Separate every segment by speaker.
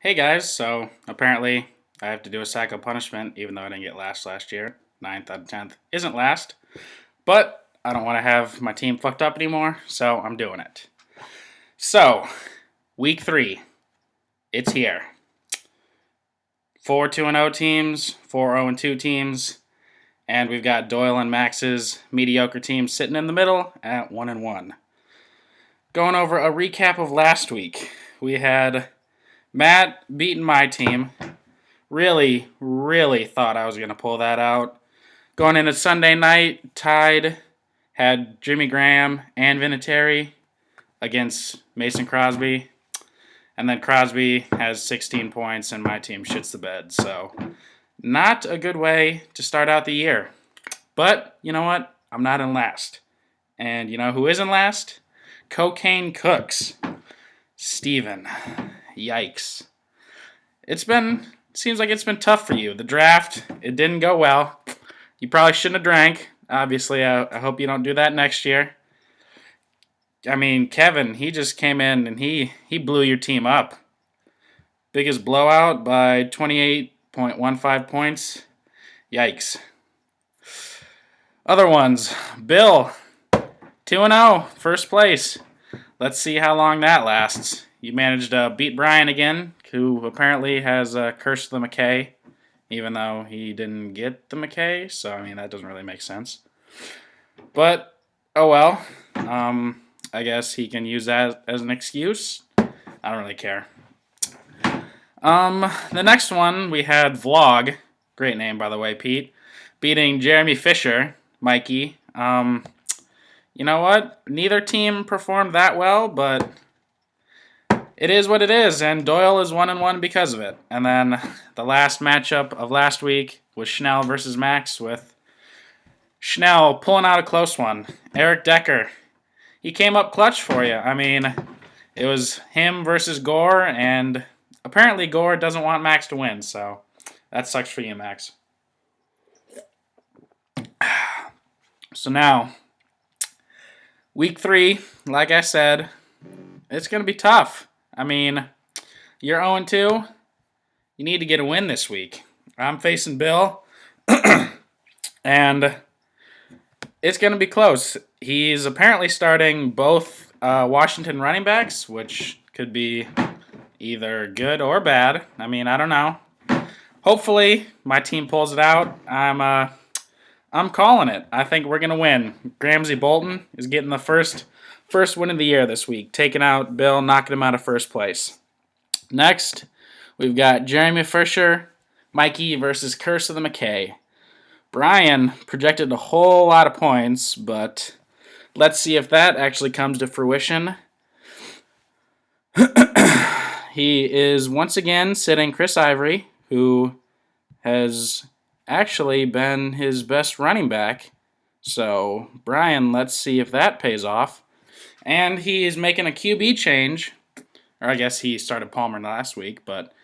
Speaker 1: Hey guys, so apparently I have to do a sack of punishment, even though I didn't get last year. Ninth out of 10th isn't last, but I don't want to have my team fucked up anymore, so I'm doing it. So, week 3, it's here. 4 2-0 teams, 4 0-2 teams, and we've got Doyle and Max's mediocre team sitting in the middle at 1-1. Going over a recap of last week, we had Matt beating my team. Really thought I was going to pull that out. Going into Sunday night, tied, had Jimmy Graham and Vinatieri against Mason Crosby. And then Crosby has 16 points and my team shits the bed. So, not a good way to start out the year. But, you know what? I'm not in last. And you know who is in last? Cocaine Cooks. Steven. Yikes. Seems like it's been tough for you. The draft, it didn't go well. You probably shouldn't have drank. Obviously, I hope you don't do that next year. I mean, Kevin, he just came in and he blew your team up. Biggest blowout by 28.15 points. Yikes. Other ones, Bill, 2-0, first place. Let's see how long that lasts. You managed to beat Brian again, who apparently has cursed the McKay, even though he didn't get the McKay. So, I mean, that doesn't really make sense. But, oh well. I guess he can use that as an excuse. I don't really care. The next one, we had Vlog. Great name, by the way, Pete. Beating Jeremy Fisher, Mikey. You know what? Neither team performed that well, but it is what it is, and Doyle is 1-1 because of it. And then the last matchup of last week was Schnell versus Max, with Schnell pulling out a close one. Eric Decker, he came up clutch for you. I mean, it was him versus Gore, and apparently Gore doesn't want Max to win, so that sucks for you, Max. So now, week 3, like I said, it's going to be tough. I mean, you're 0-2. You need to get a win this week. I'm facing Bill, and it's going to be close. He's apparently starting both Washington running backs, which could be either good or bad. I mean, I don't know. Hopefully, my team pulls it out. I'm calling it. I think we're going to win. Ramsey Bolton is getting the first win of the year this week, taking out Bill, knocking him out of first place. Next, we've got Jeremy Fisher, Mikey versus Curse of the McKay. Brian projected a whole lot of points, but let's see if that actually comes to fruition. He is once again sitting Chris Ivory, who has actually been his best running back. So, Brian, let's see if that pays off. And he is making a QB change. Or I guess he started Palmer last week. But,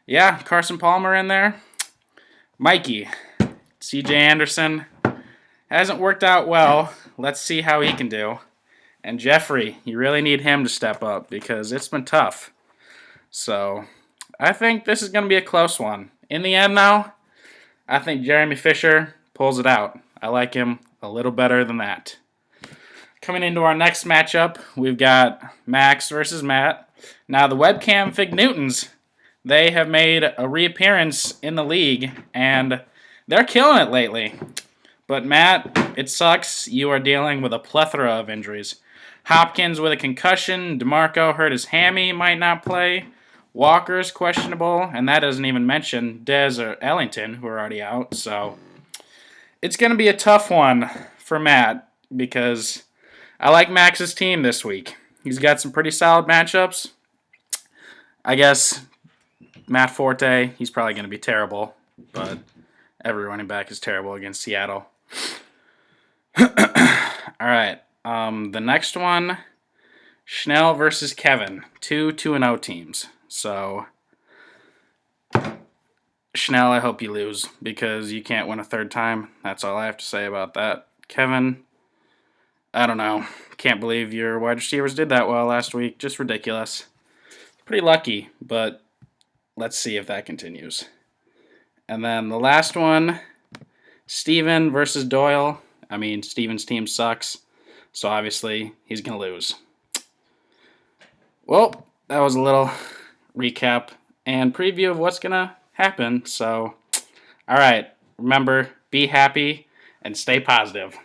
Speaker 1: yeah, Carson Palmer in there. Mikey, CJ Anderson, hasn't worked out well. Let's see how he can do. And Jeffrey, you really need him to step up because it's been tough. So, I think this is going to be a close one. In the end, though, I think Jeremy Fisher pulls it out. I like him a little better than that. Coming into our next matchup, we've got Max versus Matt. Now, the webcam Fig Newtons, they have made a reappearance in the league, and they're killing it lately. But Matt, it sucks. You are dealing with a plethora of injuries. Hopkins with a concussion. DeMarco hurt his hammy, might not play. Walker's questionable, and that doesn't even mention Dez or Ellington, who are already out. So it's going to be a tough one for Matt because I like Max's team this week. He's got some pretty solid matchups. I guess Matt Forte, he's probably going to be terrible, but every running back is terrible against Seattle. All right, the next one, Schnell versus Kevin, 2-0 teams. So, Schnell, I hope you lose because you can't win a third time. That's all I have to say about that. Kevin, I don't know. Can't believe your wide receivers did that well last week. Just ridiculous. Pretty lucky, but let's see if that continues. And then the last one, Steven versus Doyle. I mean, Steven's team sucks, so obviously he's going to lose. Well, that was a little recap and preview of what's going to happen. So, all right, remember, be happy and stay positive.